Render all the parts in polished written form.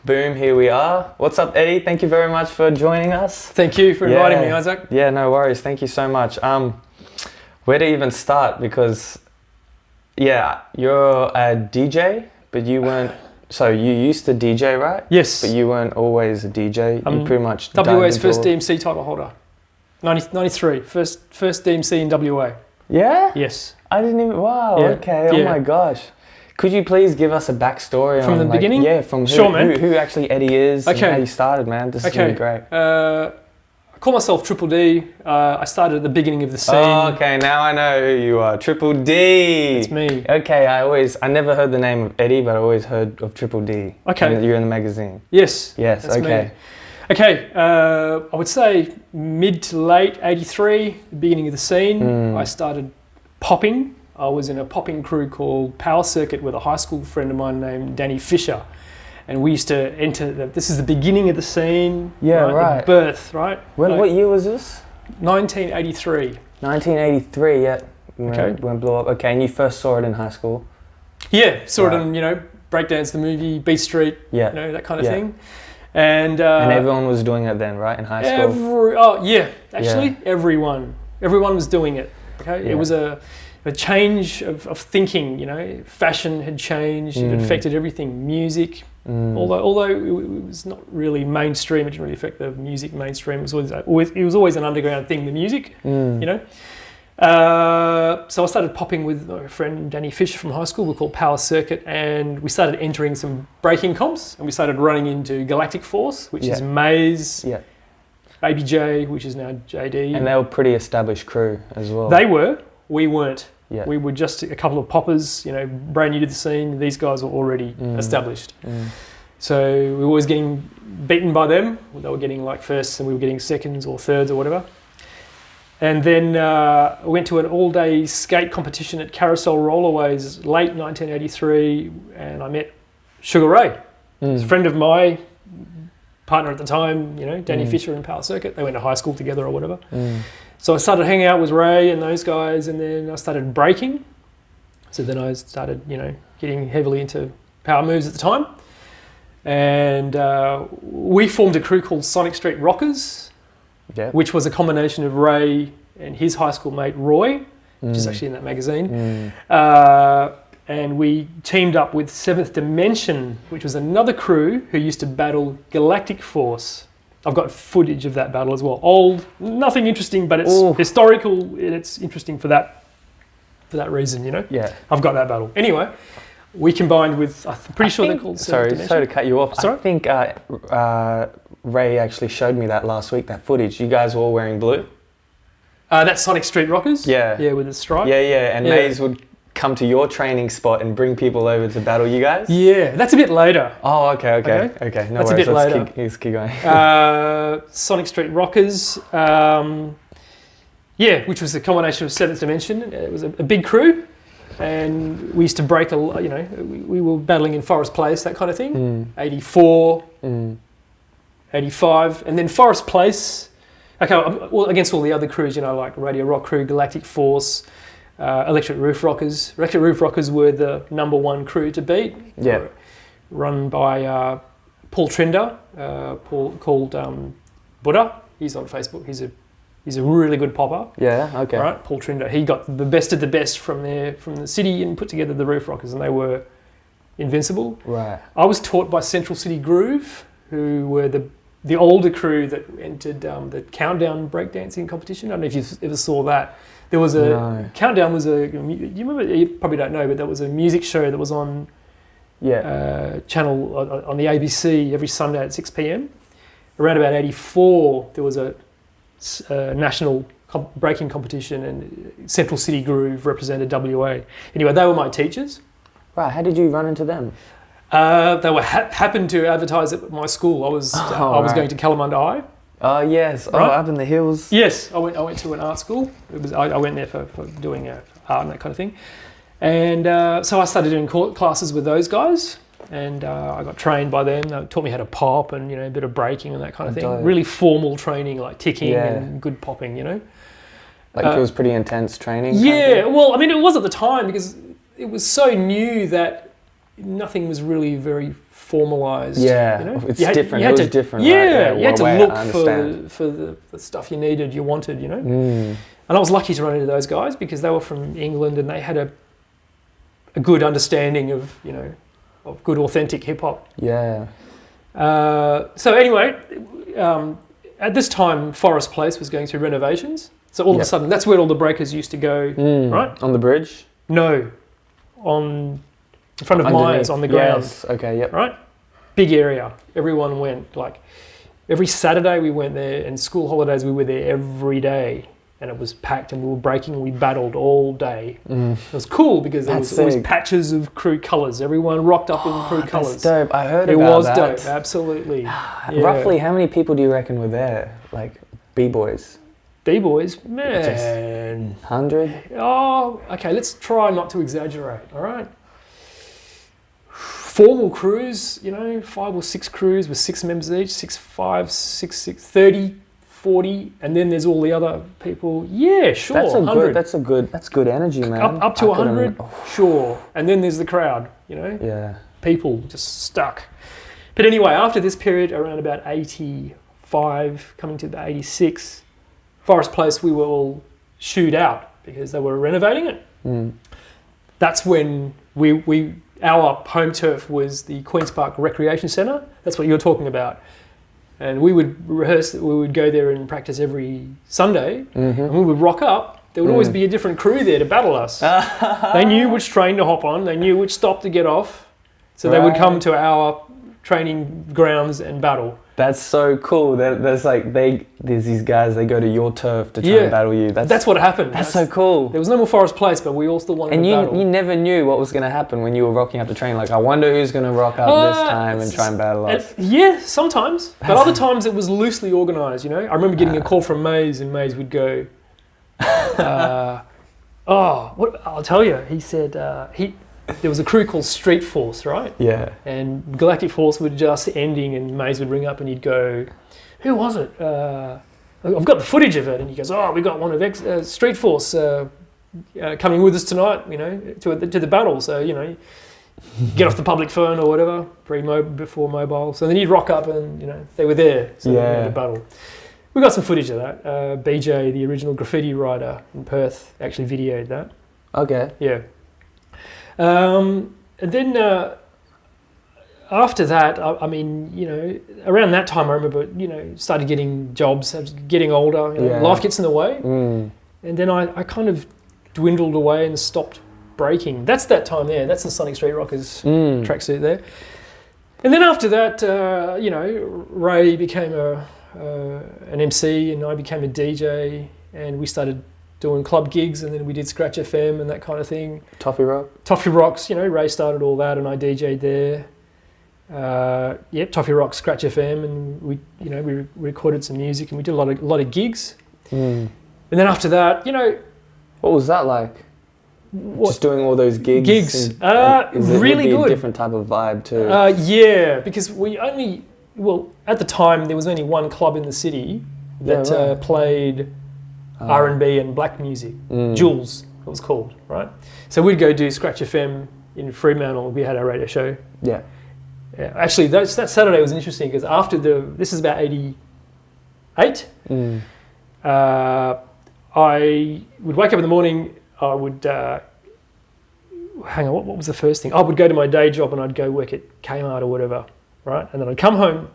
Boom, here we are. What's up, Eddie? Thank you very much for joining us. Thank you for inviting me, Isaac. Yeah, no worries. Thank you so much. Where to even start? Because, yeah, you're a DJ, but you weren't... So you used to DJ, right? Yes. But you weren't always a DJ. You pretty much... WA's first DMC title holder. 93. First DMC in WA. Yeah? Yes. I didn't even... Wow, yeah. okay. Oh my gosh. Could you please give us a backstory from the beginning? Yeah, from who actually Eddie is and how you started, man. This is really great. I call myself Triple D. I started at the beginning of the scene. Oh, okay. Now I know who you are. Triple D. It's me. Okay, I never heard the name of Eddie, but I always heard of Triple D. Okay. And you're in the magazine. Yes. Yes, okay. Me. Okay, I would say mid to late 83, the beginning of the scene. I started popping. I was in a popping crew called Power Circuit with a high school friend of mine named Danny Fisher. And we used to enter, this is the beginning of the scene. Yeah, right. The birth, right? What year was this? 1983. 1983, yeah. Okay. When it blew up. Okay, and you first saw it in high school? Yeah, saw it in, Breakdance the movie, Beat Street, that kind of thing. And everyone was doing it then, right, in high school? Everyone was doing it. Okay, it was a change of thinking. Fashion had changed. It affected everything. Music, although it was not really mainstream, it didn't really affect the music mainstream. It was always an underground thing. The music, So I started popping with my friend Danny Fisher from high school. We're called Power Circuit, and we started entering some breaking comps, and we started running into Galactic Force, which is Maze, ABJ, which is now JD. And they were pretty established crew as well. They were. We weren't. Yeah. We were just a couple of poppers, brand new to the scene. These guys were already established. So we were always getting beaten by them. They were getting like firsts and we were getting seconds or thirds or whatever. And then I went to an all-day skate competition at Carousel Rollerways late 1983, and I met Sugar Ray. He's a friend of my partner at the time, Danny Fisher and Power Circuit. They went to high school together or whatever. So I started hanging out with Ray and those guys, and then I started breaking. So then I started, getting heavily into power moves at the time. And we formed a crew called Sonic Street Rockers, which was a combination of Ray and his high school mate Roy, which is actually in that magazine. And we teamed up with Seventh Dimension, which was another crew who used to battle Galactic Force. I've got footage of that battle as well. Old, nothing interesting, but it's historical and it's interesting for that reason, Yeah. I've got that battle. Anyway, we combined with, I'm pretty sure they're called Seventh Dimension. Sorry to cut you off. Sorry? I think Ray actually showed me that last week, that footage. You guys were all wearing blue? That's Sonic Street Rockers? Yeah. Yeah, with the stripe. Yeah. And Maze would come to your training spot and bring people over to battle you guys? Yeah, that's a bit later. Oh, okay. No that's worries. A bit later. Let's keep going. Sonic Street Rockers, which was a combination of Seventh Dimension. It was a big crew, and we used to break we were battling in Forest Place, that kind of thing. 84, 85, and then Forest Place. Okay, well, against all the other crews, like Radio Rock Crew, Galactic Force, Electric Roof Rockers. Electric Roof Rockers were the number one crew to beat. Yeah. Run by Paul Trinder, called Buddha. He's on Facebook. He's a really good popper. Yeah. Okay. All right, Paul Trinder. He got the best of the best from the city and put together the Roof Rockers, and they were invincible. Right. I was taught by Central City Groove, who were the older crew that entered the Countdown breakdancing competition. I don't know if you ever saw that. There was Countdown was you remember? You probably don't know, but that was a music show that was on channel on the ABC every Sunday at 6 p.m. Around about 84, there was a national breaking competition, and Central City Groove represented WA. Anyway, they were my teachers. Right. How did you run into them? They were happened to advertise at my school. I was going to Kalamunda High. Oh yes, right? Up in the hills. Yes, I went to an art school. I went there for doing art and that kind of thing, and so I started doing classes with those guys, and I got trained by them. They taught me how to pop and a bit of breaking and that kind of thing. Dope. Really formal training, like ticking and good popping. Like it was pretty intense training. Yeah, well, I mean, it was at the time because it was so new that nothing was really very formalized. Yeah, you know? it's different. It was different, yeah, right? Yeah, you had to I look understand. for the stuff you needed, you wanted, you know. Mm. And I was lucky to run into those guys because they were from England and they had a good understanding of, you know, of good authentic hip hop. Yeah. So anyway, at this time, Forest Place was going through renovations. So all of a sudden, that's where all the breakers used to go, right? On the bridge? No, in front of Underneath. Myers on the ground. Yes. Okay. Yep. Right? Big area. Everyone went, like, every Saturday we went there, and school holidays we were there every day. And it was packed, and we were breaking, we battled all day. It was cool because there was always patches of crew colours. Everyone rocked up in crew colours. That's dope. I heard it about was that. dope, absolutely. Roughly, how many people do you reckon were there? Like, B-boys? B-boys, man. 100? Oh, okay, let's try not to exaggerate, all right? Formal crews, you know, 5 or 6 crews with 6 members each, 6, 5, 6, 6, 30, 40, and then there's all the other people. Yeah, sure, That's 100. That's good energy, man. Up to 100, sure. And then there's the crowd, you know? Yeah. People just stuck. But anyway, after this period, around about 85, coming to the 86, Forest Place, we were all shooed out because they were renovating it. That's when our home turf was the Queen's Park Recreation Centre. That's what you're talking about. And we would rehearse, we would go there and practice every Sunday, and we would rock up. There would always be a different crew there to battle us. They knew which train to hop on, they knew which stop to get off, so they would come to our training grounds and battle. That's so cool. There's these guys, they go to your turf to try and battle you. That's what happened. That's so cool. There was no more Forest Place, but we all still wanted to battle. And you never knew what was going to happen when you were rocking up the train. Like, I wonder who's going to rock up this time and try and battle us. Yeah, sometimes. But other times it was loosely organised, you know. I remember getting a call from Maze, and Maze would go, I'll tell you. He said, there was a crew called Street Force, right? Yeah. And Galactic Force would just ending, and Maze would ring up and he'd go, who was it? I've got the footage of it. And he goes, we got one of Street Force coming with us tonight, you know, to the battle. So, you know, get off the public phone or whatever, before mobile. So then he'd rock up and, you know, they were there. So we had a battle. We got some footage of that. BJ, the original graffiti writer in Perth, actually videoed that. Okay. Yeah. And then after that, I mean, you know, around that time I remember, you know, started getting jobs, getting older, you know, life gets in the way. And then I kind of dwindled away and stopped breaking. That's that time there. That's the Sonic Street Rockers tracksuit there. And then after that, you know, Ray became an MC and I became a DJ, and we started doing club gigs, and then we did Scratch FM and that kind of thing. Toffee Rocks, you know, Ray started all that and I DJ'd there. Toffee Rocks, Scratch FM, and we recorded some music and we did a lot of gigs. And then after that, you know, what was that like? Just doing all those gigs. Really good. A different type of vibe too. Yeah, because at the time there was only one club in the city that played R&B and black music. Jules, it was called, right? So we'd go do Scratch FM in Fremantle. We had our radio show. Yeah. Actually, that Saturday was interesting because after this is about 88. I would wake up in the morning. I would hang on. What was the first thing? I would go to my day job and I'd go work at Kmart or whatever, right? And then I'd come home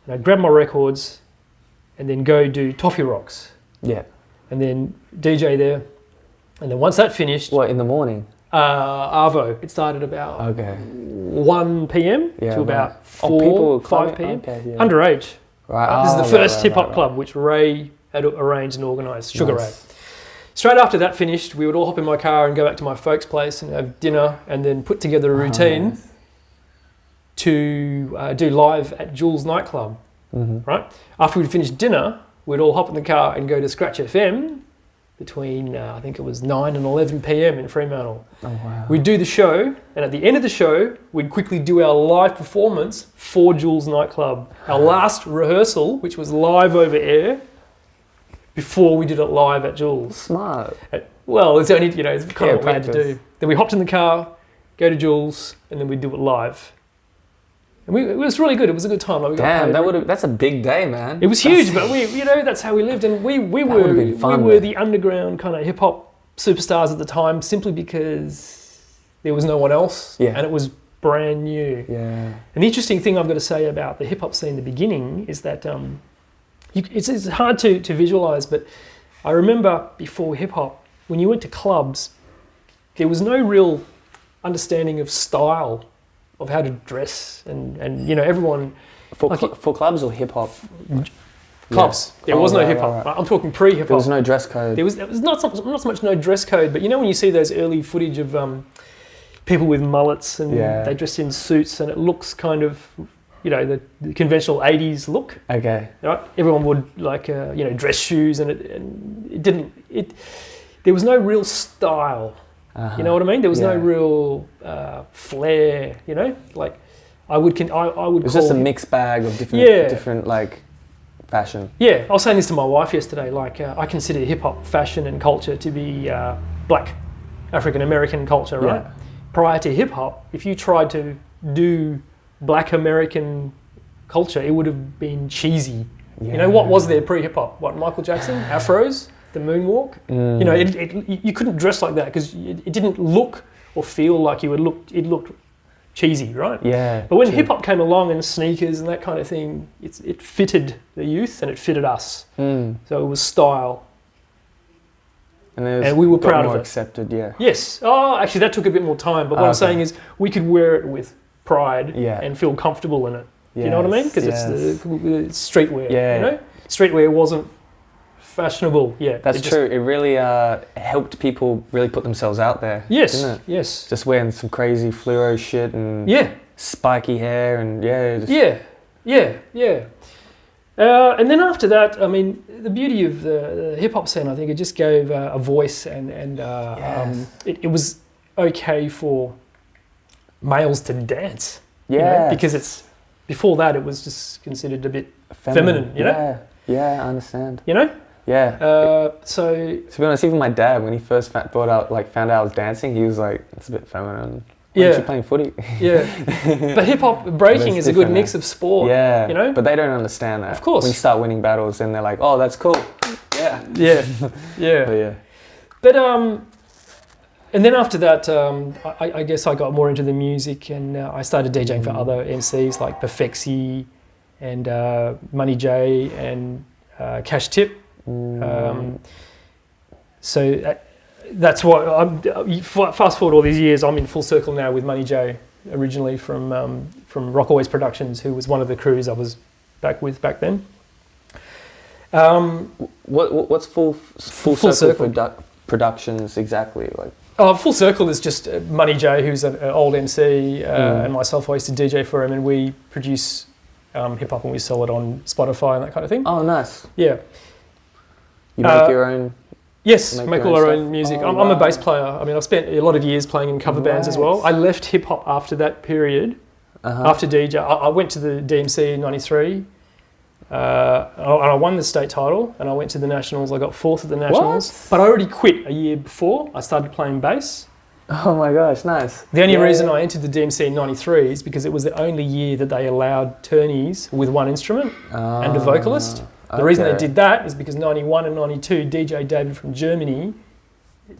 and I'd grab my records and then go do Toffee Rocks. Yeah. And then DJ there. And then once that finished... What, in the morning? Arvo. It started about 1 p.m. to about 5 p.m. Okay, yeah. Underage. Right. This is the first hip-hop club which Ray had arranged and organised, Sugar Ray. Straight after that finished, we would all hop in my car and go back to my folks' place and have dinner and then put together a routine to do live at Jules nightclub. Right? After we'd finished dinner, we'd all hop in the car and go to Scratch FM between, I think it was 9 and 11 p.m. in Fremantle. Oh, wow. We'd do the show, and at the end of the show, we'd quickly do our live performance for Jules nightclub. Our last rehearsal, which was live over air, before we did it live at Jules. Smart. Well, it's only, you know, it's kind of what we had to do. Then we hopped in the car, go to Jules, and then we'd do it live. And it was really good. It was a good time. Like, Damn, that's a big day, man. It was huge, but that's how we lived, and we were the underground kind of hip hop superstars at the time, simply because there was no one else, and it was brand new. Yeah. And the interesting thing I've got to say about the hip hop scene in the beginning is that it's hard to visualize, but I remember before hip hop, when you went to clubs, there was no real understanding of style, of how to dress, and everyone for clubs or hip hop. Clubs. There was no hip hop. Right. I'm talking pre hip hop. There was no dress code. There was not so much no dress code, but when you see those early footage of people with mullets and they dress in suits, and it looks kind of the conventional 80s look. Okay. Right. Everyone would dress shoes, and there was no real style. Uh-huh. You know what I mean? There was no real flair. Like I would. It was just a mixed bag of different like fashion. Yeah, I was saying this to my wife yesterday. Like I consider hip hop fashion and culture to be black African American culture, right? Yeah. Prior to hip hop, if you tried to do black American culture, it would have been cheesy. Yeah. What was there pre hip hop? What, Michael Jackson, afros, the moonwalk? You couldn't dress like that because it didn't look or feel like you would look. It looked cheesy, right? Yeah. But when hip hop came along and sneakers and that kind of thing, it fitted the youth and it fitted us. So it was style. And we were proud of it. Accepted, yeah. Yes. Oh, actually, that took a bit more time. But what I'm saying is, we could wear it with pride and feel comfortable in it. Yes, you know what I mean? Because it's streetwear. Yeah. Streetwear wasn't fashionable. Yeah. That's true. It really helped people really put themselves out there. Yes. Didn't it? Yes. Just wearing some crazy fluoro shit and spiky hair and and then after that, I mean, the beauty of the hip hop scene, I think, it just gave a voice, and it was okay for males to dance. Yeah. Because before that, it was just considered a bit feminine. Yeah, I understand. Yeah. So to be honest, even my dad, when he first found out I was dancing, he was like, "It's a bit feminine." Why aren't you playing footy? Yeah. But hip hop breaking is a good mix of sport. Yeah. But they don't understand that. Of course. When you start winning battles, then they're like, "Oh, that's cool." Yeah. Yeah. But and then after that, I guess I got more into the music, and I started DJing for other MCs like Perfexi and Money J and Cash Tip. So that's what fast forward all these years. I'm in full circle now with Money J, originally from Rockaway's Productions, who was one of the crews I was back then. What's full circle productions exactly like? Full Circle is just Money J, who's an old MC, and myself. I used to DJ for him, and we produce hip hop and we sell it on Spotify and that kind of thing. Oh, nice. Yeah. You make your own? Yes, make all our own music. I'm a bass player. I mean, I've spent a lot of years playing in cover bands as well. I left hip hop after that period, after DJ. I went to the DMC in '93, and I won the state title, and I went to the Nationals. I got 4th at the Nationals. But I already quit a year before I started playing bass. Oh my gosh, nice. The only reason I entered the DMC in '93 is because it was the only year that they allowed turnies with one instrument and a vocalist. The reason they did that is because 91 and 92, DJ David from Germany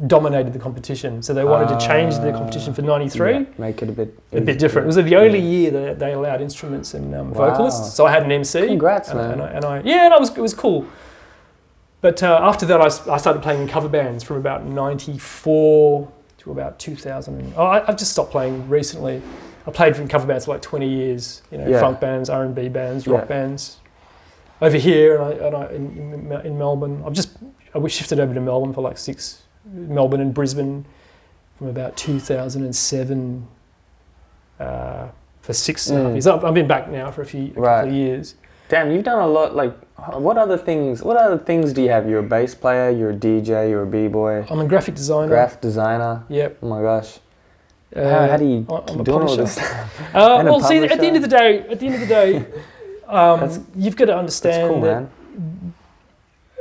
dominated the competition. So they wanted to change the competition for 93. Make it a bit different. It was the only year that they allowed instruments and vocalists. So I had an MC. Congrats, man. It was cool. But after that, I started playing in cover bands from about 94 to about 2000. I've just stopped playing recently. I played in cover bands for like 20 years. Funk bands, R&B bands, rock bands. Over here in Melbourne, we shifted over to Melbourne for Melbourne and Brisbane from about 2007 for 6.5 years. I've been back now for a couple of years. Damn, you've done a lot. Like, what other things do you have? You're a bass player, you're a DJ, you're a b-boy. I'm a graphic designer. Graphic designer. Yep. Oh my gosh. How do you do all this stuff? At the end of the day. You've got to understand that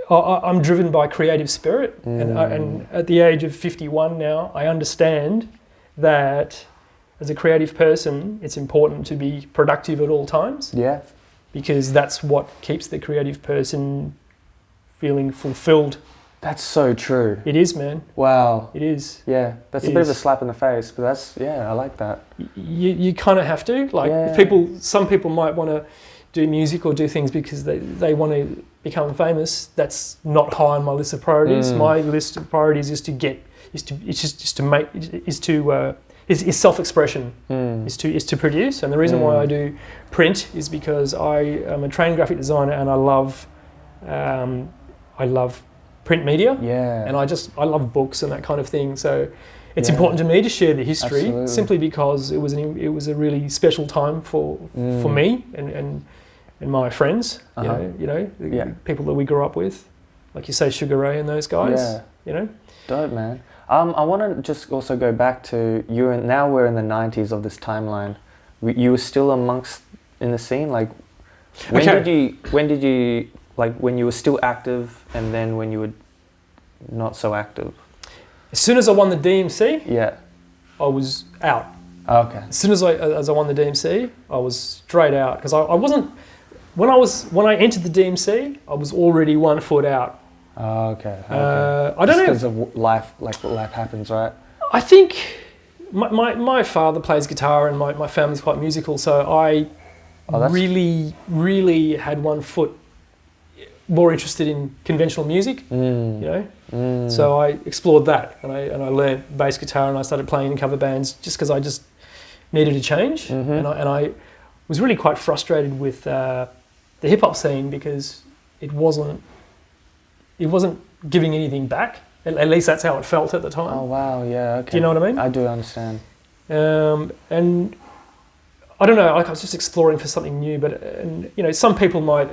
I'm driven by creative spirit, and at the age of 51 now, I understand that as a creative person, it's important to be productive at all times. Yeah. Because that's what keeps the creative person feeling fulfilled. That's so true. It is, man. Wow. It is. Yeah, that's a bit of a slap in the face, but I like that. You kind of have to. Some people might want to do music or do things because they want to become famous. That's not high on my list of priorities. My list of priorities is self-expression, is to produce. And the reason why I do print is because I am a trained graphic designer and I love print media. Yeah. And I love books and that kind of thing. So it's important to me to share the history, simply because it was a really special time for me and my friends, people that we grew up with, like you say, Sugar Ray and those guys. Yeah. Dope, man. I want to just also go back to now we're in the 90s of this timeline. You were still in the scene, like when did you like when you were still active and then when you were not so active? As soon as I won the DMC, I was out. Okay. As soon as I won the DMC, I was straight out because I wasn't. When I entered the DMC, I was already 1 foot out. Oh, okay. I don't know. Because of life, like life happens, right? I think my father plays guitar and my family's quite musical, so I really, really had 1 foot more interested in conventional music, So I explored that and I learned bass guitar and I started playing in cover bands just because I just needed a change. And I was really quite frustrated with the hip hop scene because it wasn't giving anything back. At least that's how it felt at the time. Oh wow, yeah, okay. Do you know what I mean? I do understand. And I don't know, I was just exploring for something new, but some people might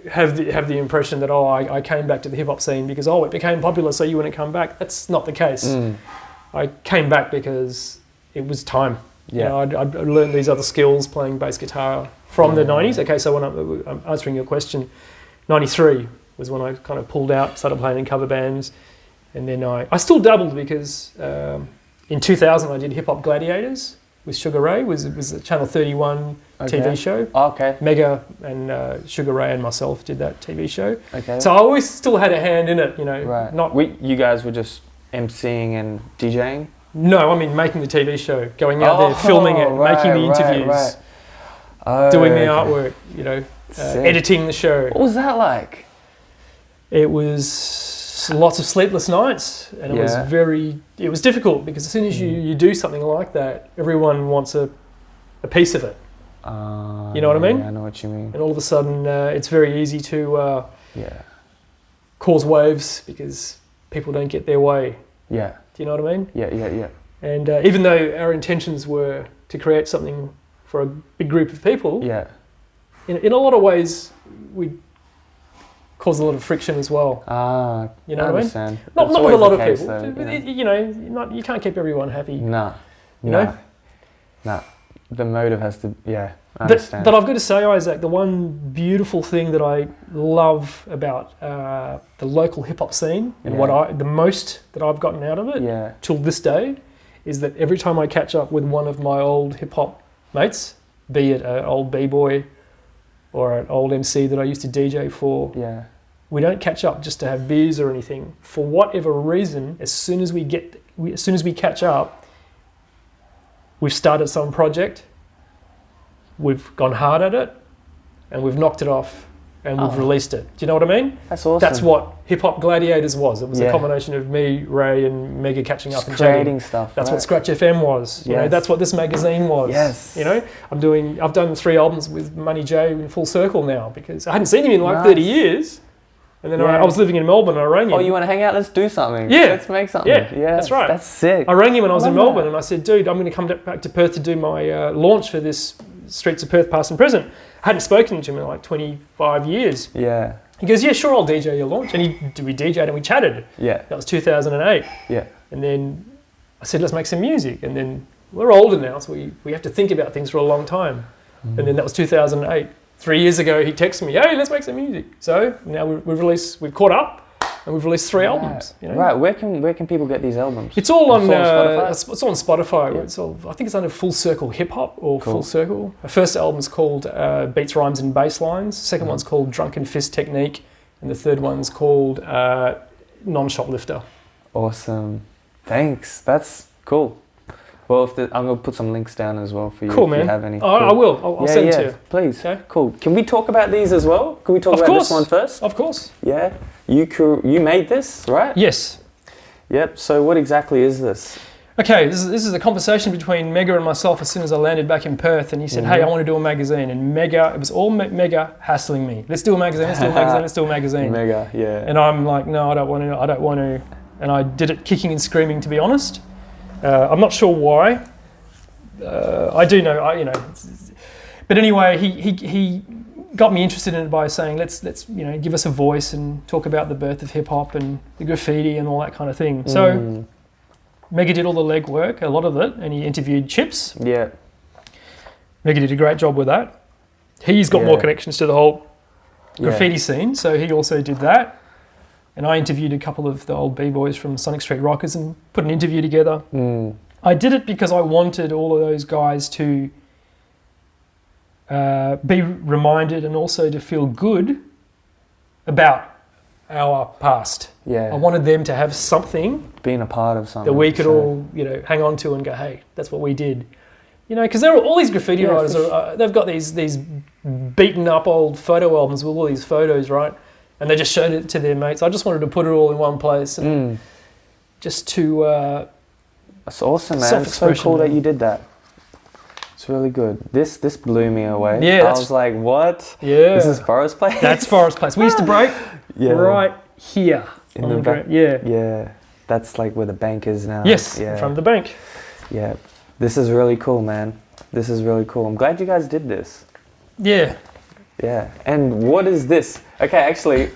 have the impression that I came back to the hip hop scene because it became popular, so you wouldn't come back. That's not the case. I came back because it was time. Yeah. I'd learned these other skills playing bass guitar from the 90s. Okay, so when I'm answering your question, 93 was when I kind of pulled out, started playing in cover bands, and then I still dabbled because in 2000 I did Hip Hop Gladiators with Sugar Ray. It was a Channel 31 TV show. Oh, okay. Mega and Sugar Ray and myself did that TV show. Okay. So I always still had a hand in it, Right. Not you guys were just MCing and DJing? No, I mean making the TV show, going out there, filming it, making the interviews, doing the artwork, editing the show. What was that like? It was lots of sleepless nights, and it was difficult because as soon as you do something like that, everyone wants a piece of it. You know what I mean? Yeah, I know what you mean. And all of a sudden, it's very easy to cause waves because people don't get their way. Yeah. Do you know what I mean? Yeah. And even though our intentions were to create something for a big group of people, in a lot of ways, we caused a lot of friction as well. You know what I mean? Not with a lot of people. Though, you can't keep everyone happy. No. The motive has to, I understand. But I've got to say, Isaac, the one beautiful thing that I love about the local hip hop scene and the most that I've gotten out of it till this day is that every time I catch up with one of my old hip hop mates, be it an old b-boy or an old MC that I used to DJ for, we don't catch up just to have beers or anything. For whatever reason, as soon as we catch up, we've started some project, we've gone hard at it, and we've knocked it off, and we've released it. Do you know what I mean? That's awesome. That's what Hip Hop Gladiators was. It was a combination of me, Ray, and Mega catching up and creating stuff. That's what Scratch FM was. You know, that's what this magazine was. Yes. I've done 3 albums with Money J in Full Circle now because I hadn't seen him in like 30 years. And then I was living in Melbourne and I rang him. Oh, you want to hang out? Let's do something. Yeah. Let's make something. Yeah, that's right. That's sick. I rang him when I was in Melbourne and I said, dude, I'm going to come back to Perth to do my launch for this Streets of Perth Past and Present. I hadn't spoken to him in like 25 years. Yeah. He goes, yeah, sure, I'll DJ your launch. And we DJ'd and we chatted. Yeah. That was 2008. Yeah. And then I said, let's make some music. And then we're older now, so we have to think about things for a long time. And then that was 2008. 3 years ago, he texted me, hey, let's make some music. So now we've caught up, and we've released 3 albums. You know? Right. Where can people get these albums? It's all on Spotify. it's all on Spotify. Yeah. It's all, I think it's under Full Circle Hip Hop or Cool. Full Circle. The first album's called Beats, Rhymes and Bass Lines. The second Mhm. one's called Drunken Fist Technique, and the third one's called Non-Shoplifter. Awesome. Thanks. That's cool. Well, I'm gonna put some links down as well for you. Cool, if man. You have any? I will. I'll send it to you. Please. Okay. Cool. Can we talk about these as well? Can we talk Of about course. this one first? Of course. Yeah. You made this, right? Yes. Yep. So what exactly is this? Okay, this is a conversation between Mega and myself as soon as I landed back in Perth, and he said, "Hey, I want to do a magazine." And Mega, it was all Mega hassling me. Let's do a magazine. Let's do a magazine. Let's do a magazine. Mega. Yeah. And I'm like, no, I don't want to. I don't want to. And I did it kicking and screaming, to be honest. I'm not sure why. I do know, but anyway, he got me interested in it by saying, let's give us a voice and talk about the birth of hip hop and the graffiti and all that kind of thing. So Mega did all the legwork, a lot of it, and he interviewed Chips. Yeah. Mega did a great job with that. He's got more connections to the whole graffiti Yeah. scene, so he also did that. And I interviewed a couple of the old B-boys from Sonic Street Rockers and put an interview together. I did it because I wanted all of those guys to be reminded and also to feel good about our past. Yeah. I wanted them to have something Being a part of something that we could all, hang on to and go, hey, that's what we did. Because there are all these graffiti writers. They've got these beaten up old photo albums with all these photos, right? And they just showed it to their mates. I just wanted to put it all in one place and just to That's awesome, man. It's so cool that you did that. It's really good. This blew me away. Yeah, I was like, what? Yeah. This is Forest Place? That's Forest Place. We used to break right here. In the back. Yeah. Yeah. That's like where the bank is now. Yes, Yeah. in front of the bank. Yeah. This is really cool, man. This is really cool. I'm glad you guys did this. Yeah. Yeah. And what is this? Okay, actually,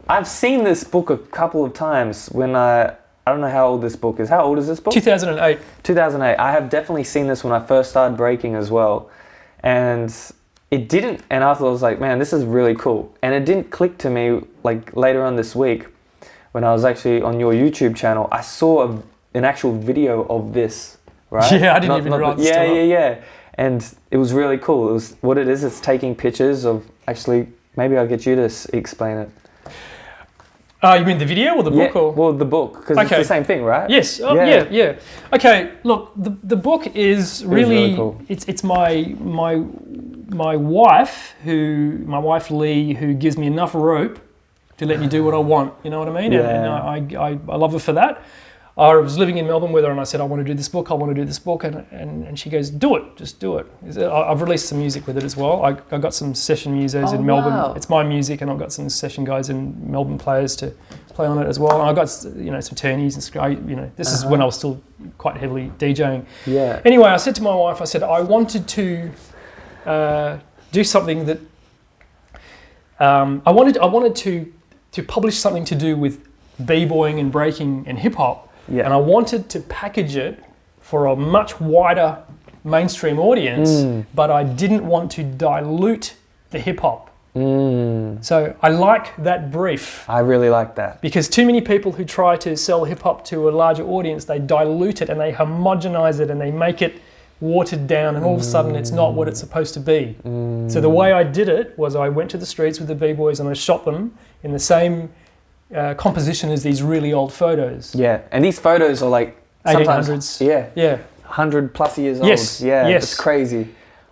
I've seen this book a couple of times when I don't know how old this book is. How old is this book? 2008. 2008. I have definitely seen this when I first started breaking as well. And it didn't, and I was like, man, this is really cool. And it didn't click to me like later on this week when I was actually on your YouTube channel. I saw an actual video of this, right? Yeah, I didn't even realize. Yeah. And it was really cool. It was what it is. It's taking pictures of actually. Maybe I'll get you to explain it. You mean the video or the book? Yeah, or? well, the book, because it's the same thing, right? Yes. Oh, yeah. Okay. Look, the book is really cool. It's my wife my wife Lee, who gives me enough rope to let me do what I want. You know what I mean? Yeah. And I love her for that. I was living in Melbourne with her, and I said, I want to do this book, and she goes, do it, just do it. I've released some music with it as well. I got some session musos in Melbourne. Wow. It's my music, and I've got some session guys in Melbourne players to play on it as well. And I got some turnies and this is when I was still quite heavily DJing. Yeah. Anyway, I said to my wife, I wanted to do something that I wanted to publish something to do with b-boying and breaking and hip hop. Yeah. And I wanted to package it for a much wider mainstream audience, but I didn't want to dilute the hip hop. So I like that brief. I really like that. Because too many people who try to sell hip hop to a larger audience, they dilute it and they homogenize it and they make it watered down, and all of a sudden it's not what it's supposed to be. So the way I did it was I went to the streets with the b-boys and I shot them in the same composition as these really old photos. Yeah, and these photos are like 1800s. Yeah. 100 plus years old. Yes. Yeah, yes. It's crazy.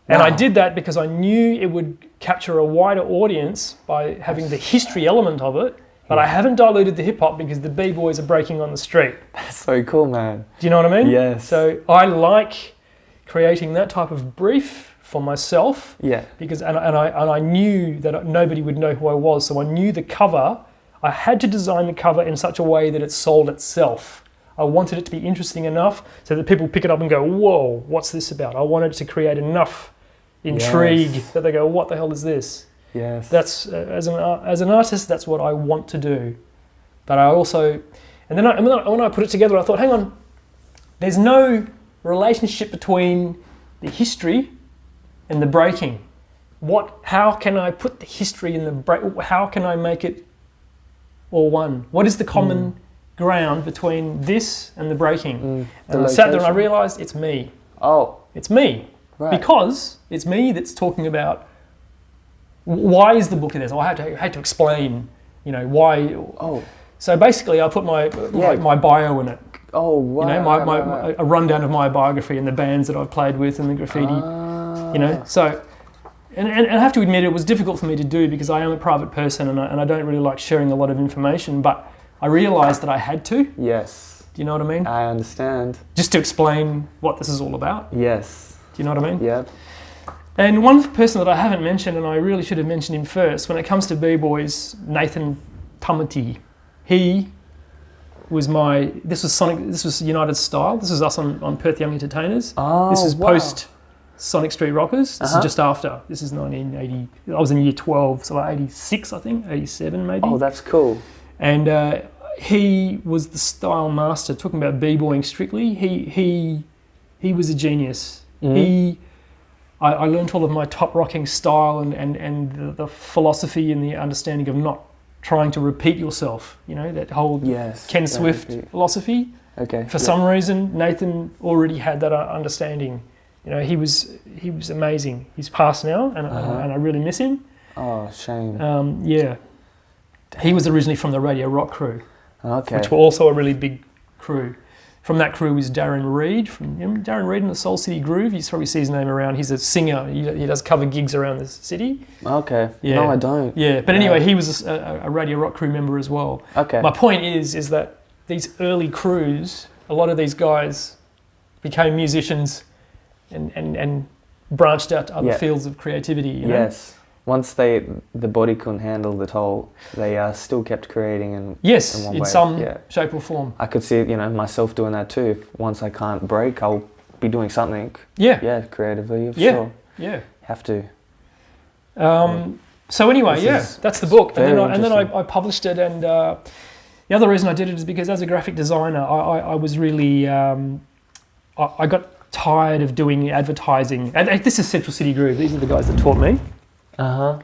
And Wow. I did that because I knew it would capture a wider audience by having the history element of it, but I haven't diluted the hip hop because the b-boys are breaking on the street. That's so cool, man. Do you know what I mean? Yes. So I like creating that type of brief for myself. Yeah. Because and I knew that nobody would know who I was, so I knew the cover. I had to design the cover in such a way that it sold itself. I wanted it to be interesting enough so that people pick it up and go, whoa, what's this about? I wanted to create enough intrigue that they go, what the hell is this? Yes. That's as an artist, that's what I want to do. But I also, and then when I put it together, I thought, hang on, there's no relationship between the history and the breaking. How can I put the history in the break? How can I make it or one? What is the common ground between this and the breaking? The And I sat there and I location? realised it's me. Oh, It's me. right. Because it's me that's talking about why is the book in this. I had to explain, why. Oh, So basically, I put my bio in it. oh, wow. My a rundown of my biography and the bands that I've played with and the graffiti. So, and I have to admit it was difficult for me to do because I am a private person and I don't really like sharing a lot of information. But I realised that I had to. Yes, Do you know what I mean? I understand. Just to explain what this is all about. Yes. Do you know what I mean? Yep. And one person that I haven't mentioned, and I really should have mentioned him first, when it comes to B-boys, Nathan Tumity. He was this was United Style. This was us on Perth Young Entertainers. Oh, This is wow. post Sonic Street Rockers. This is just after. This is 1980. I was in year 12, so 86, I think, 87 maybe. Oh, that's cool. And he was the style master. Talking about b-boying strictly, he was a genius. I learned all of my top rocking style and the philosophy and the understanding of not trying to repeat yourself. That whole Yes. Ken don't Swift repeat. philosophy. Okay. For some reason, Nathan already had that understanding. He was amazing. He's passed now, and I really miss him. Oh, shame. Yeah. He was originally from the Radio Rock crew, Okay. which were also a really big crew. From that crew was Darren Reed. Darren Reed in the Soul City Groove. You probably see his name around. He's a singer. He does cover gigs around the city. Okay. Yeah. No, I don't. Yeah, but anyway, he was a Radio Rock crew member as well. Okay. My point is that these early crews, a lot of these guys became musicians and branched out to other fields of creativity. Yes. Once the body couldn't handle the toll, they still kept creating in Yes, one in way. some Yeah. shape or form. I could see myself doing that too. If once I can't break, I'll be doing something. Yeah. Yeah, creatively. For Yeah. Sure. Yeah. Have to. So anyway, This is that's the book. very And then interesting. I published it. And the other reason I did it is because as a graphic designer, I was really, I got tired of doing advertising. And this is Central City Groove. These are the guys that taught me. Uh-huh.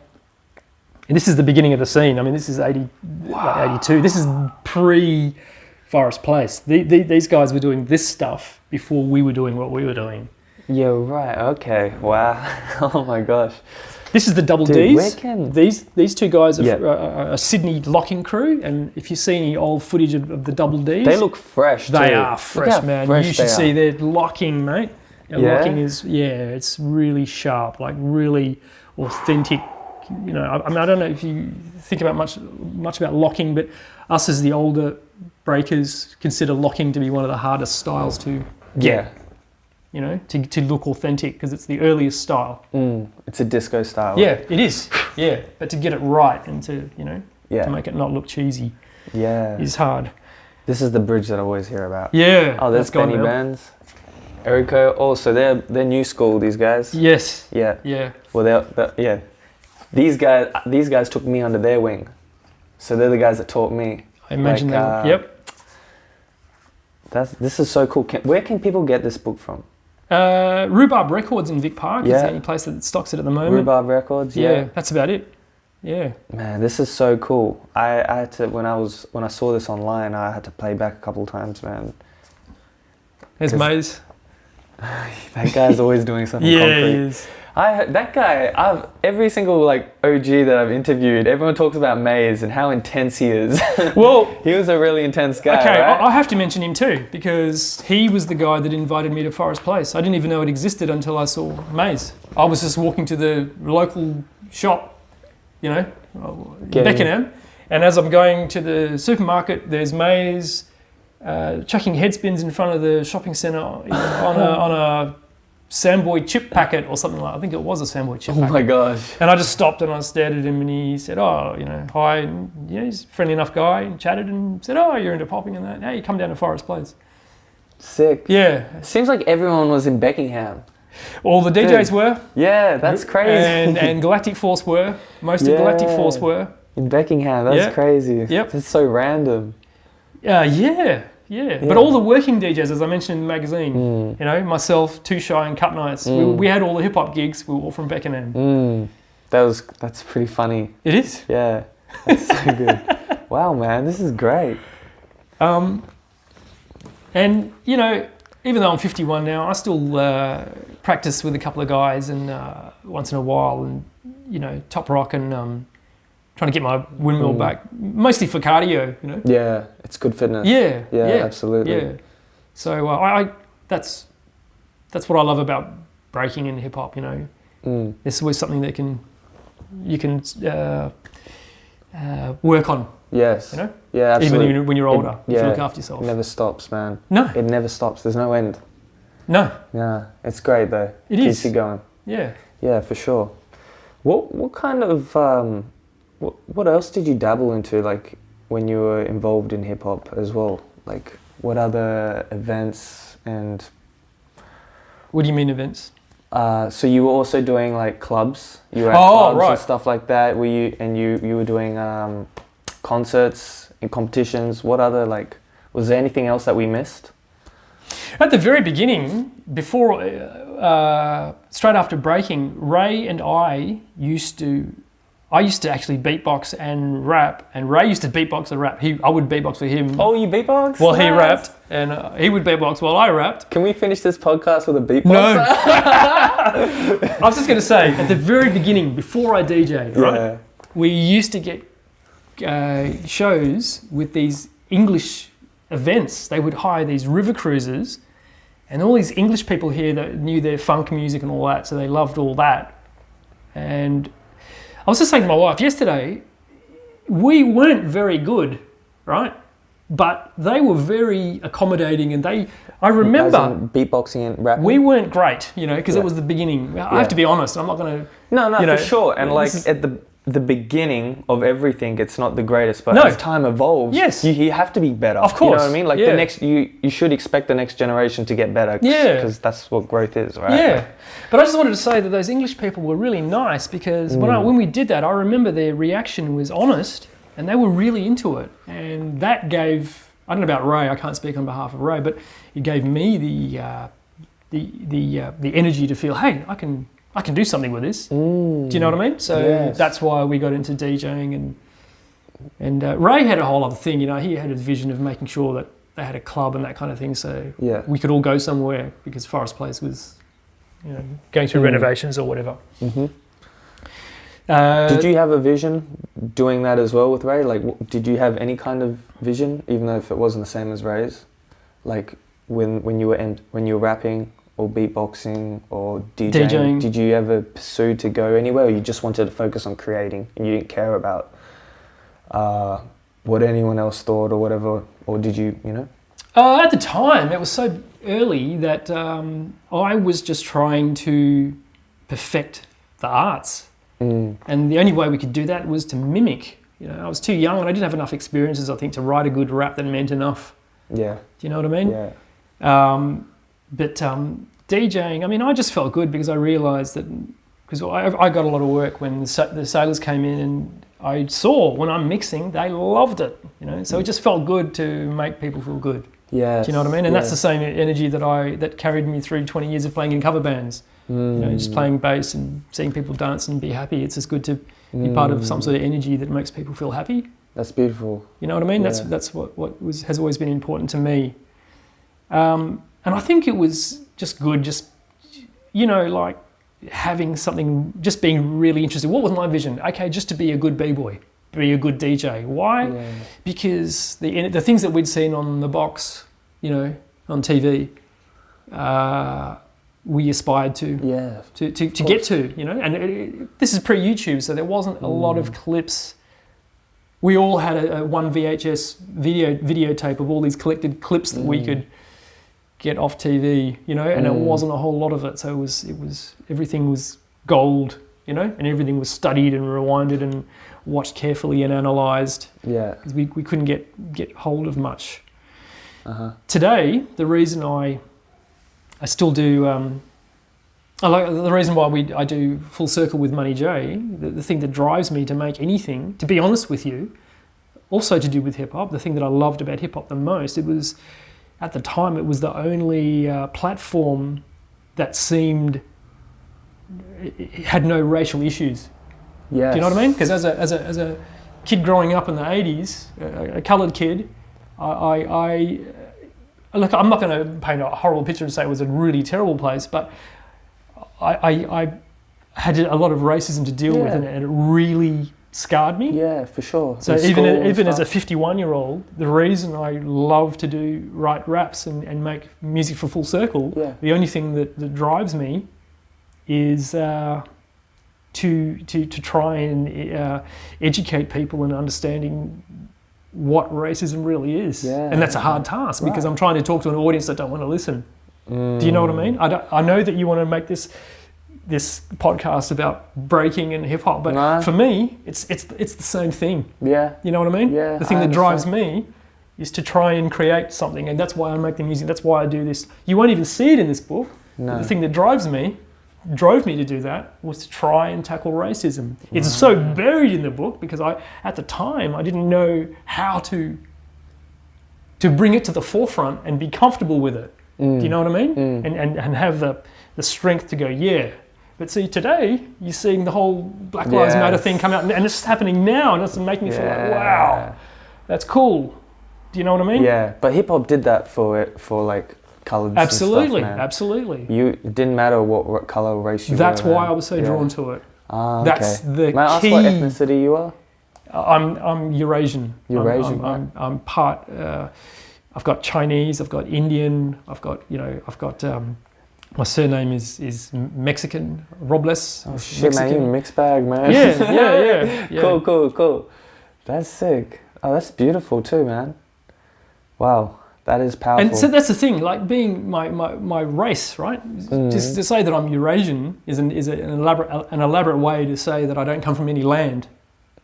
And this is the beginning of the scene. I mean, this is 82. This is pre-Forest Place. These guys were doing this stuff before we were doing what we were doing. Yeah, right. Okay. Wow. Oh my gosh. This is the Double Dude, Ds. where can- These two guys are Yeah. a Sydney locking crew, and if you see any old footage of the Double Ds, They look fresh too. they are Look fresh, how man. fresh You should they see are. their locking, mate. Their Yeah? locking is it's really sharp, like really authentic. I mean, I don't know if you think about much about locking, but us as the older breakers consider locking to be one of the hardest styles to get. To look authentic because it's the earliest style. It's a disco style. Yeah, it is. Yeah, but to get it right and to Yeah. to make it not look cheesy Yeah. is hard. This is the bridge that I always hear about. Yeah. Oh, there's that's gone Benny now. Benz. Erico. Oh, so they're new school, these guys. Yes. Yeah. Yeah. Well, yeah. These guys took me under their wing. So they're the guys that taught me. I imagine Like, that. Yep. This is so cool. Where can people get this book from? Rhubarb Records in Vic Park is Yeah. the only place that stocks it at the moment. Rhubarb Records. Yeah, that's about it. Yeah. Man, this is so cool. I had to when I saw this online, I had to play back a couple times, man. There's Maze. That guy's always doing something Yeah, concrete. he is. Every single OG that I've interviewed, everyone talks about Maze and how intense he is. Well, He was a really intense guy, okay, right? I have to mention him too because he was the guy that invited me to Forest Place. I didn't even know it existed until I saw Maze. I was just walking to the local shop, in Beckenham, and as I'm going to the supermarket, there's Maze chucking headspins in front of the shopping centre on a Samboy chip packet or something like that. I think it was a Samboy chip Oh packet. my gosh. And I just stopped and I stared at him and he said, hi. And, he's a friendly enough guy and chatted and said, you're into popping and that. Hey, you come down to Forest Place. Sick. Yeah. Seems like everyone was in Beckingham. All the DJs were. Yeah, that's crazy. And Galactic Force were. Most of Galactic Force were. In Beckingham, that's crazy. Yep. That's so random. Yeah. But all the working DJs, as I mentioned in the magazine, myself, Too Shy and Cut Nights, we had all the hip hop gigs. We were all from Beckenham. That's pretty funny. It is. Yeah, that's so good. Wow, man, this is great. And, you know, even though I'm 51 now, I still practice with a couple of guys and once in a while and, you know, top rock and trying to get my windmill back, mostly for cardio, you know. Yeah, it's good fitness. Yeah, absolutely. Yeah. So I that's what I love about breaking in hip hop, you know. There's always something that you can work on. Yes. You know? Yeah, absolutely. Even when you're older, if you look after yourself. It never stops, man. No. It never stops. There's no end. No. Yeah, it's great though. It Keeps is. you going. Yeah. Yeah, for sure. What kind of what else did you dabble into, like when you were involved in hip hop as well? Like what other events and? What do you mean events? So you were also doing like clubs. You were at clubs right. and stuff like that. Were you were doing concerts and competitions? What other, like, was there anything else that we missed? At the very beginning, before straight after breaking, Ray and I used to actually beatbox and rap, and Ray used to beatbox and rap. I would beatbox for him. Oh, you beatbox? While he rapped, and he would beatbox while I rapped. Can we finish this podcast with a beatbox? No. I was just going to say, at the very beginning, before I DJ'd, right, we used to get shows with these English events. They would hire these river cruises, and all these English people here that knew their funk music and all that, so they loved all that. And I was just saying to my wife yesterday, we weren't very good, right? But they were very accommodating, and I remember beatboxing and rapping. We weren't great, you know, because it was the beginning. I have to be honest. I'm not going to. No, you know, for sure. And like at the beginning of everything, it's not the greatest. But as time evolves, you have to be better. Of course, you know what I mean. Like the next, you should expect the next generation to get better. Because that's what growth is, right? Yeah. Like, but I just wanted to say that those English people were really nice, because when we did that, I remember their reaction was honest. And they were really into it, and that gave, I don't know about Ray, I can't speak on behalf of Ray, but it gave me the energy to feel, hey, I can do something with this. Do you know what I mean? So that's why we got into DJing, and Ray had a whole other thing, you know, he had a vision of making sure that they had a club and that kind of thing, so we could all go somewhere, because Forest Place was, you know, going through renovations or whatever. Did you have a vision doing that as well with Ray? Like, did you have any kind of vision, even though if it wasn't the same as Ray's? Like when you were rapping or beatboxing or DJing, did you ever pursue to go anywhere, or you just wanted to focus on creating and you didn't care about what anyone else thought or whatever? Or did you, you know? At the time, it was so early that I was just trying to perfect the arts. And the only way we could do that was to mimic. You know, I was too young and I didn't have enough experiences, I think, to write a good rap that meant enough. Yeah. Do you know what I mean? Yeah. But DJing, I mean, I just felt good because I realised that, because I got a lot of work when the sailors came in, and I saw when I'm mixing, they loved it. You know, so it just felt good to make people feel good. Yeah. Do you know what I mean? And that's the same energy that carried me through 20 years of playing in cover bands. You know, just playing bass and seeing people dance and be happy. It's just good to be part of some sort of energy that makes people feel happy. That's beautiful. You know what I mean? Yeah. That's what has always been important to me. And I think it was just good, just, you know, like having something, just being really interested. What was my vision? Okay, just to be a good b-boy, be a good DJ. Why? Yeah. Because the things that we'd seen on the box, you know, on TV, we aspired to get to, you know, and this is pre-YouTube, so there wasn't a lot of clips. We all had a one VHS videotape of all these collected clips that we could get off TV, you know, and it wasn't a whole lot of it, so it was everything was gold, you know, and everything was studied and rewinded and watched carefully and analysed. Yeah, because we couldn't get hold of much. Today, the reason I still do, the reason why I do Full Circle with Money J, the thing that drives me to make anything, to be honest with you, also to do with hip hop, the thing that I loved about hip hop the most, it was, at the time, it was the only platform that seemed, it had no racial issues. Yes. Do you know what I mean? Because as a kid growing up in the 80s, a coloured kid, I look, I'm not going to paint a horrible picture and say it was a really terrible place, but I had a lot of racism to deal with, and it really scarred me. Yeah, for sure. So even as a 51-year-old, the reason I love to write raps and make music for Full Circle, the only thing that drives me is to try and educate people in understanding what racism really is. And that's a hard task because I'm trying to talk to an audience that don't want to listen. Do you know what I mean? I know that you want to make this podcast about breaking and hip hop, but for me, it's the same thing. Yeah. You know what I mean? Yeah. The thing that drives me is to try and create something, and that's why I make the music. That's why I do this. You won't even see it in this book. No. The thing that drove me to do that was to try and tackle racism. It's so buried in the book because at the time I didn't know how to bring it to the forefront and be comfortable with it. Do you know what I mean? And have the strength to go, yeah. But see, today you're seeing the whole Black Lives Matter thing come out, and it's happening now, and it's making me feel like, wow, that's cool. Do you know what I mean? Yeah, but hip hop did that for like colours. Absolutely, and stuff, man. Absolutely. It didn't matter what colour, race you were. That's why I was so drawn to it. Okay. That's the May I ask key. what ethnicity you are? I'm Eurasian. I'm part. I've got Chinese. I've got Indian. I've got my surname is Mexican, Robles. Oh shit, Mexican. man, you're a mixed bag, man. Yeah. Cool. That's sick. Oh, that's beautiful too, man. Wow, that is powerful. And so that's the thing, like being my race, right? Just to say that I'm Eurasian is an elaborate way to say that I don't come from any land.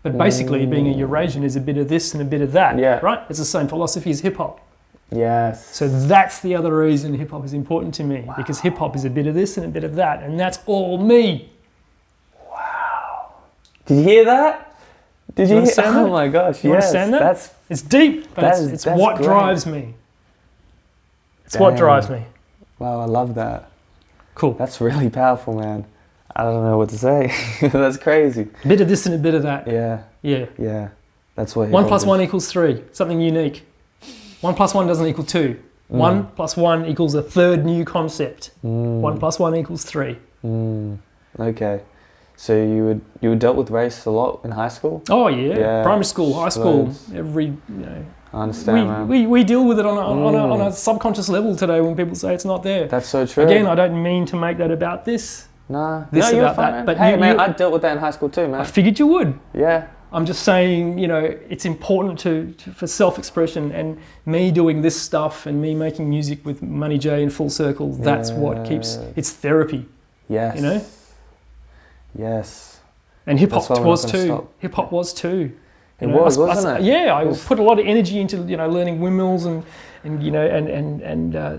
But basically, being a Eurasian is a bit of this and a bit of that, right? It's the same philosophy as hip hop. Yes. So that's the other reason hip hop is important to me, because hip hop is a bit of this and a bit of that, and that's all me. Wow. Did you hear that? Did you understand that? Oh my gosh, you understand that? It's deep, but it's what drives me. It's what drives me. Wow, I love that. Cool. That's really powerful, man. I don't know what to say. That's crazy. A bit of this and a bit of that. Yeah. That's what 1 + 1 = 3. Something unique. 1 + 1 doesn't equal 2. 1 + 1 equals a third new concept. 1 + 1 = 3. Okay. So you dealt with race a lot in high school? Oh yeah. Primary school, high school, I understand, man. We deal with it on a subconscious level today when people say it's not there. That's so true. Again, I don't mean to make that about this. No, you're about fine, that. Man. But hey, man, I dealt with that in high school too, man. I figured you would. Yeah. I'm just saying, it's important for self-expression, and me doing this stuff and me making music with Money J and Full Circle, that's what keeps, it's therapy. Yes. Yes. And hip hop was too. Hip hop was too. It was, wasn't it? Yeah, I put a lot of energy into, learning windmills and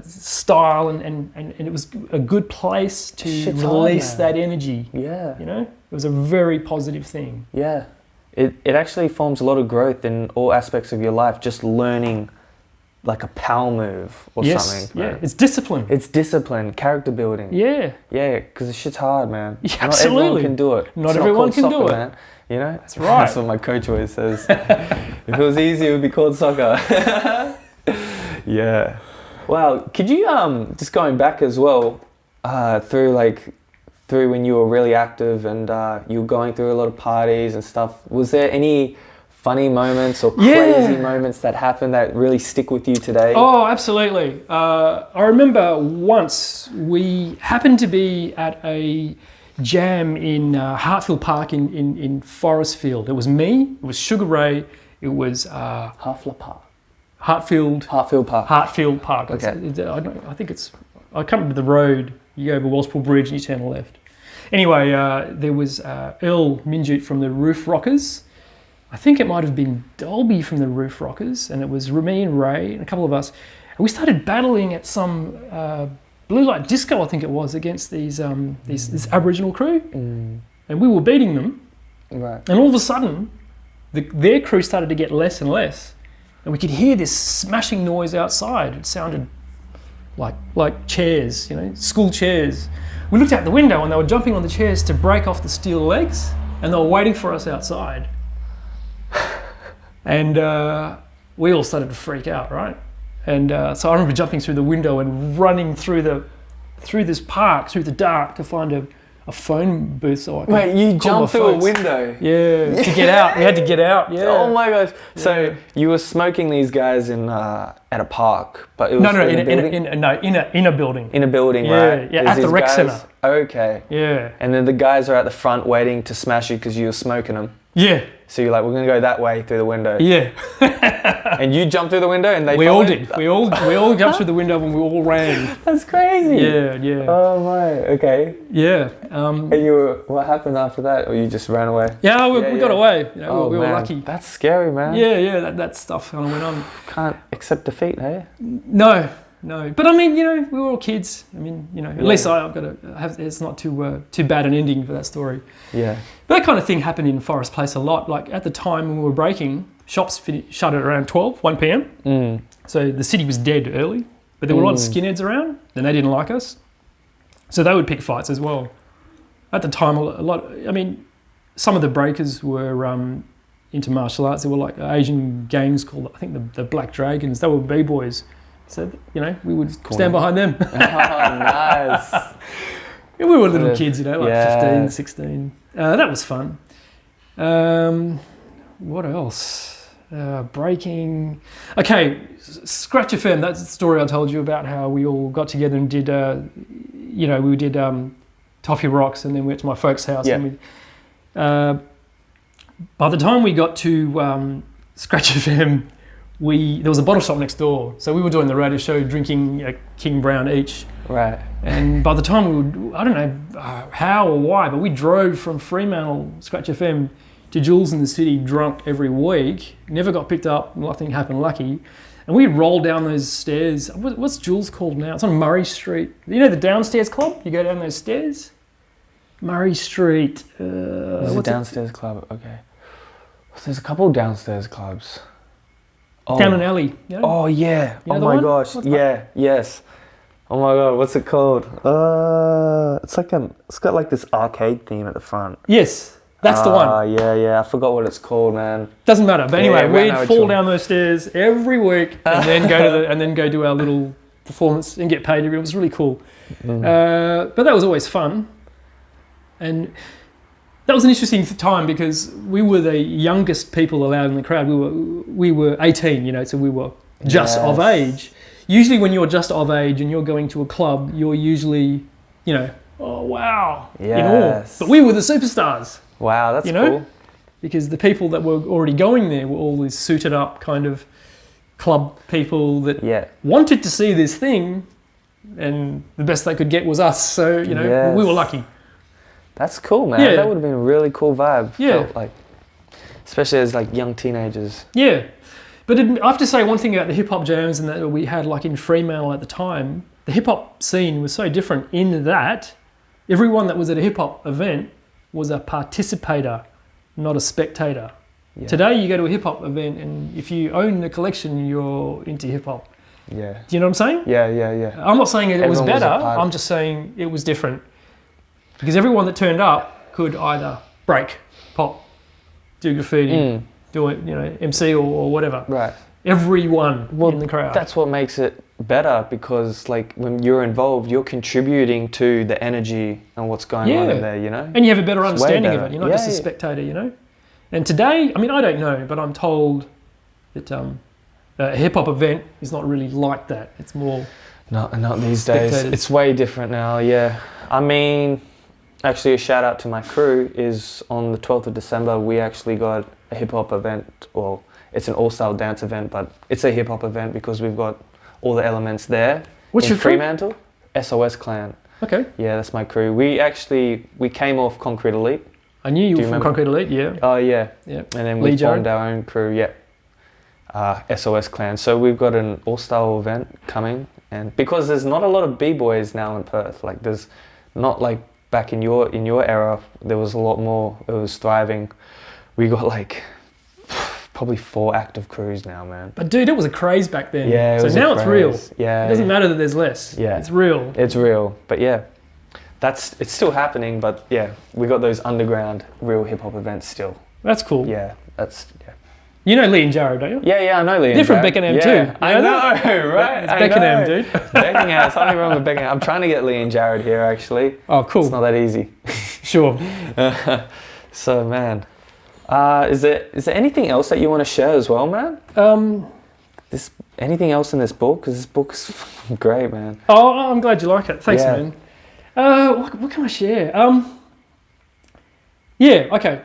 style, and it was a good place to release that energy. Yeah. It was a very positive thing. Yeah. It actually forms a lot of growth in all aspects of your life, just learning like a power move or something. Yeah, it's discipline. It's discipline, character building. Yeah. Yeah, because the shit's hard, man. Yeah, absolutely. Not everyone can do it. Not everyone can do it. Man. That's right. That's what my coach always says. If it was easy, it would be called soccer. Yeah. Wow. Could you just going back as well through when you were really active and you were going through a lot of parties and stuff, was there any funny moments or crazy moments that happened that really stick with you today? Oh, absolutely. I remember once we happened to be at a jam in Hartfield Park in Forestfield. It was me, it was Sugar Ray, it was Hartfield Park. Hartfield Park. Hartfield Park. Okay. I think it's, I can't remember the road. You go over Wellspool Bridge and you turn left. Anyway, there was Earl Minjut from the Roof Rockers. I think it might have been Dolby from the Roof Rockers, and it was me and Ray and a couple of us. And we started battling at some blue light disco, I think it was, against this Aboriginal crew, and we were beating them. Right. And all of a sudden, their crew started to get less and less, and we could hear this smashing noise outside. It sounded like chairs, school chairs. We looked out the window and they were jumping on the chairs to break off the steel legs, and they were waiting for us outside. And we all started to freak out, right? And so I remember jumping through the window and running through this park, through the dark, to find a phone booth so I could Wait, you call jumped through a window? Yeah, to get out. We had to get out, yeah. Oh my gosh. So Yeah. you were smoking these guys in at a park, but it was No, in a building? in a building. In a building, Yeah, right? yeah, There's at the these rec guys- centre. Okay. Yeah. And then the guys are at the front waiting to smash you because you were smoking them. Yeah. So you're like, we're going to go that way through the window. Yeah. And you jumped through the window and they We all followed? did. We all jumped through the window and we all ran. That's crazy. Yeah, yeah. Oh my, okay. Yeah. And what happened after that? Or you just ran away? Yeah, we Yeah, got yeah. away. You know, Oh, we were man. lucky. That's scary, man. Yeah, that stuff kind of went on. Can't accept defeat, hey? No. But I mean, we were all kids. I mean, at least I've got to have. It's not too bad an ending for that story. Yeah. But that kind of thing happened in Forest Place a lot. Like at the time when we were breaking, shops shut at around 1 p.m. Mm. So the city was dead early. But there were a lot of skinheads around, and they didn't like us. So they would pick fights as well. At the time, a lot. I mean, some of the breakers were into martial arts. There were like Asian gangs called, I think, the Black Dragons. They were b-boys. So, we would stand behind them. Oh, nice. We were little kids, like Yeah. 15, 16. That was fun. What else? Breaking. Okay, Scratch FM, that's the story I told you about how we all got together and did, we did Toffee Rocks, and then we went to my folks' house. Yeah. And by the time we got to Scratch FM, there was a bottle shop next door. So we were doing the radio show, drinking a King Brown each. Right. And by the time I don't know how or why, but we drove from Fremantle, Scratch FM, to Jules in the city drunk every week. Never got picked up, nothing happened, lucky. And we rolled down those stairs. What's Jules called now? It's on Murray Street. You know the downstairs club? You go down those stairs? Murray Street. There's a downstairs club, okay. There's a couple of downstairs clubs. Oh. Down an alley. Oh yeah. You know Oh the my one? gosh. What's Yeah. Yes. Oh my god. What's it called? It's got like this arcade theme at the front. Yes, that's the one. Yeah. I forgot what it's called, man. Doesn't matter. But anyway, Yeah, I know we'd which fall one. down those stairs every week and then go do our little performance and get paid. It was really cool. But that was always fun. And that was an interesting time because we were the youngest people allowed in the crowd. We were 18, so we were just of age. Usually when you're just of age and you're going to a club, you're usually, oh wow, in awe. Yes. But we were the superstars. Wow, that's You know? cool. Because the people that were already going there were all these suited up kind of club people that Yeah. wanted to see this thing, and the best they could get was us. So, Yes. we were lucky. That's cool, man. Yeah. That would have been a really cool vibe. Yeah. Felt like, especially as like young teenagers. Yeah. But I have to say one thing about the hip hop jams and that we had like in Fremantle at the time, the hip hop scene was so different in that everyone that was at a hip hop event was a participator, not a spectator. Yeah. Today you go to a hip hop event and if you own the collection, you're into hip hop. Yeah. Do you know what I'm saying? Yeah. I'm not saying it was Everyone was better, a part of I'm just saying it was different. Because everyone that turned up could either break, pop, do graffiti, do it, MC or whatever. Right. Everyone in the crowd. That's what makes it better because like when you're involved, you're contributing to the energy and what's going on in there, And you have a better It's way understanding of better. it. You're not Yeah, just a yeah. spectator, And today, I mean, I don't know, but I'm told that a hip hop event is not really like that. It's more. Not these days. Spectators. It's way different now, yeah. I mean, actually a shout out to my crew is on the 12th of December, we actually got a hip hop event. Well, it's an all-style dance event, but it's a hip hop event because we've got all the elements there. What's in your crew? Fremantle? SOS Clan. Okay. Yeah, that's my crew. We came off Concrete Elite. I knew you were from remember? Concrete Elite, yeah. Oh yeah. Yeah. And then Lee we Jarrett? formed our own crew, SOS Clan. So we've got an all-style event coming, and because there's not a lot of b-boys now in Perth, like there's not like back in your era, there was a lot more. It was thriving. We got like probably 4 active crews now, man. But dude, it was a craze back then. Yeah, it so was a now it's real. craze. Yeah, It doesn't matter that there's less. Yeah. It's real. It's real, but yeah, it's still happening. But yeah, we got those underground real hip hop events still. That's cool. Yeah, You know Lee and Jared, don't you? Yeah, I know Lee. They're from Beckenham too. You I know, that? right? It's Beckenham, dude. Beckenham, something wrong with Beckenham. I'm trying to get Lee and Jared here, actually. Oh, cool. It's not that easy. Sure. So, man, is there anything else that you want to share as well, man? Anything else in this book? Because this book's great, man. Oh, I'm glad you like it. Thanks, Yeah. man. What can I share? Yeah, okay.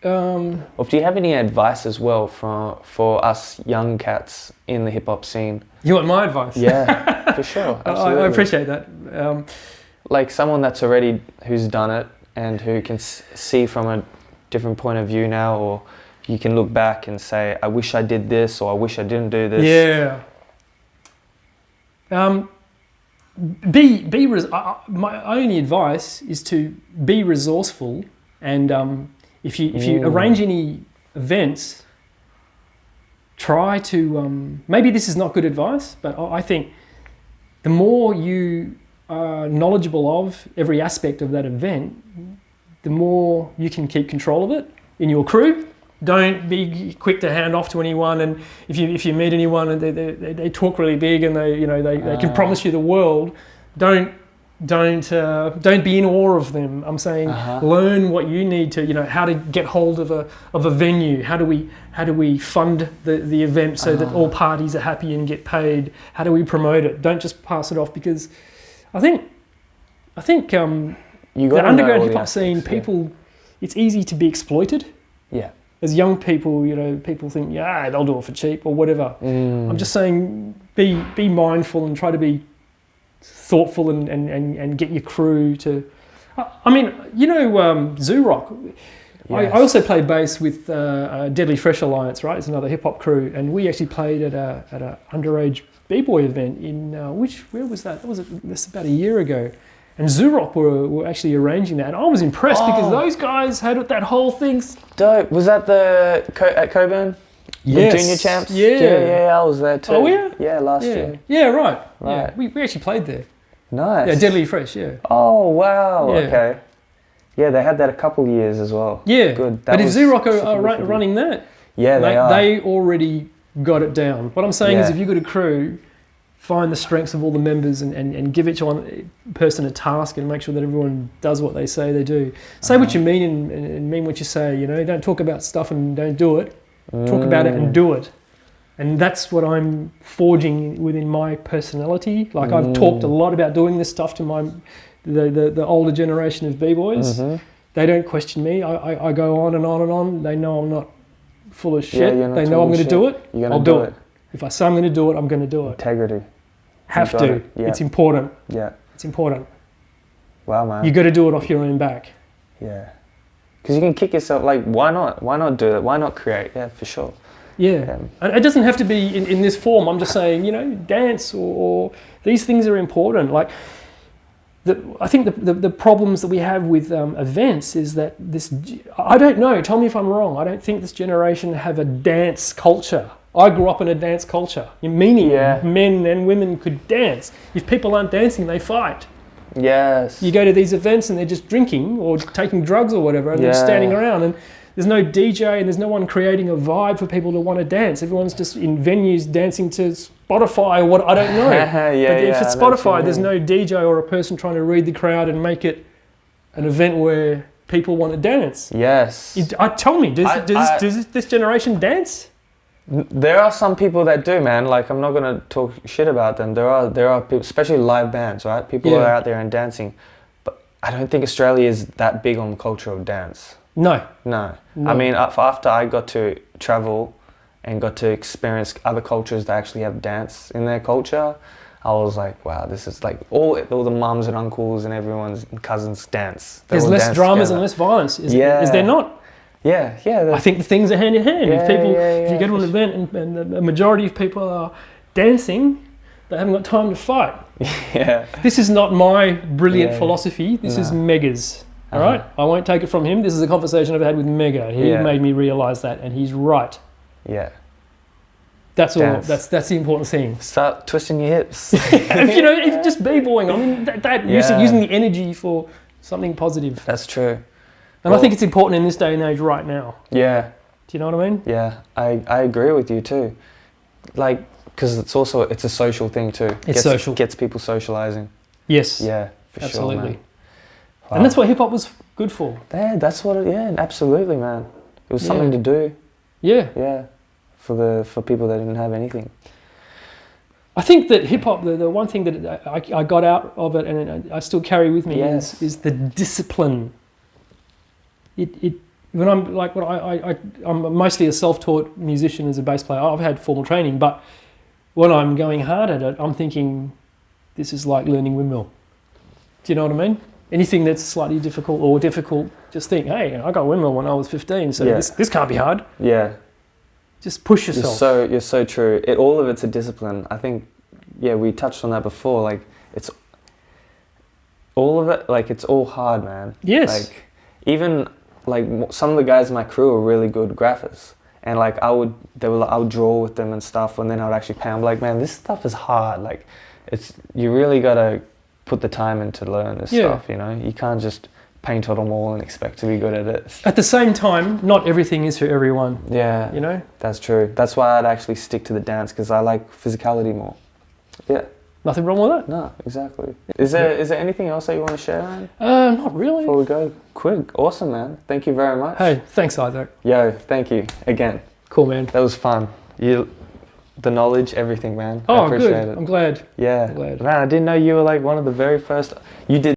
Or do you have any advice as well for us young cats in the hip hop scene? You want my advice? Yeah, for sure. Absolutely. I appreciate that. Like someone who's done it and who can see from a different point of view now, or you can look back and say, I wish I did this, or I wish I didn't do this. Yeah. My only advice is to be resourceful, and if you arrange any events, try to maybe this is not good advice, but I think the more you are knowledgeable of every aspect of that event, the more you can keep control of it in your crew. Don't be quick to hand off to anyone, and if you meet anyone and they talk really big and they can promise you the world, don't be in awe of them. I'm saying learn what you need to, how to get hold of a venue. How do we fund the event so that all parties are happy and get paid? How do we promote it? Don't just pass it off, because I think the underground hip hop scene, people, it's easy to be exploited. Yeah. As young people, people think, yeah, they'll do it for cheap or whatever. I'm just saying, be mindful and try to be thoughtful and get your crew to. I mean, Zoo Rock. Yes. I also play bass with Deadly Fresh Alliance, right? It's another hip hop crew, and we actually played at a underage b-boy event in where was that? That's about a year ago. And Zoo Rock were actually arranging that, and I was impressed because those guys had that whole thing. Dope. Was that at Coburn? Yes. The junior champs? Yeah, I was there too. Oh, yeah? Yeah, last year. Yeah, right. Yeah, we actually played there. Nice. Yeah, Deadly Fresh, yeah. Oh, wow, Yeah. okay. Yeah, they had that a couple years as well. Yeah. Good. But if Zoo Rock are running that, yeah, they already got it down. What I'm saying is, if you've got a crew, find the strengths of all the members and give each one person a task and make sure that everyone does what they say they do. Say what you mean and mean what you say. Don't talk about stuff and don't do it. Talk about it and do it. And that's what I'm forging within my personality. Like I've talked a lot about doing this stuff to the older generation of b-boys. They don't question me. I go on and on and on. They know I'm not full of shit. They know I'm going to do it. I'll do it. If I say I'm going to do it, I'm going to do it. Integrity. Have to. Yeah. It's important. Yeah. It's important. Wow, man. You got to do it off your own back. Yeah. Because you can kick yourself, why not? Why not do it? Why not create? Yeah, for sure. Yeah. And it doesn't have to be in this form. I'm just saying, dance or these things are important. I think the problems that we have with events is that I don't know, tell me if I'm wrong, I don't think this generation have a dance culture. I grew up in a dance culture, meaning men and women could dance. If people aren't dancing, they fight. Yes. You go to these events and they're just drinking or taking drugs or whatever, and they're standing around, and there's no DJ and there's no one creating a vibe for people to want to dance. Everyone's just in venues dancing to Spotify or what, I don't know. But if it's Spotify, there's no DJ or a person trying to read the crowd and make it an event where people want to dance. Yes. Tell me, does this generation dance? There are some people that do, man. I'm not gonna talk shit about them. There are people, especially live bands, right? People are out there and dancing, but I don't think Australia is that big on the culture of dance. No. I mean, after I got to travel and got to experience other cultures that actually have dance in their culture, I was like, wow, this is all the mums and uncles and everyone's cousins dance. There's less dramas and less violence. Is there not? Yeah. I think the things are hand in hand. If you go to an event and the majority of people are dancing, they haven't got time to fight. Yeah. This is not my brilliant philosophy. This is Mega's. All right? I won't take it from him. This is a conversation I've had with Mega. He made me realise that, and he's right. Yeah. That's all. That's the important thing. Start twisting your hips. if just b-boying, I mean, using the energy for something positive. That's true. And I think it's important in this day and age right now. Yeah. Do you know what I mean? Yeah, I agree with you too. Like, because it's a social thing too. It's social. Gets people socializing. Yes. Yeah, for absolutely. sure, man. Wow. And that's what hip hop was good for. Yeah, that's what absolutely, man. It was something to do. Yeah. Yeah. For people that didn't have anything. I think that hip hop, the one thing that I got out of it and I still carry with me is the discipline. When I'm mostly a self-taught musician as a bass player. I've had formal training, but when I'm going hard at it, I'm thinking this is like learning windmill. Do you know what I mean? Anything that's slightly difficult, just think, hey, I got windmill when I was 15, so this can't be hard. Yeah. Just push yourself. You're so true. All of it's a discipline. I think, we touched on that before. Like, it's all of it. Like, it's all hard, man. Yes. Like, even like some of the guys in my crew are really good graphers, and like I would draw with them and stuff, and then I would actually pay them. Like, man, this stuff is hard. Like, you really gotta put the time in to learn this stuff. You know, you can't just paint on them all and expect to be good at it. At the same time, not everything is for everyone. Yeah, you know, that's true. That's why I'd actually stick to the dance, because I like physicality more. Yeah. Nothing wrong with that. No, exactly. Is there anything else that you want to share, man? Not really. Before we go, quick, awesome, man. Thank you very much. Hey, thanks, Isaac. Yo, thank you again. Cool, man. That was fun. The knowledge, everything, man. Oh, I appreciate good. it. I'm glad. Yeah. I'm glad. Man, I didn't know you were like one of the very first. You did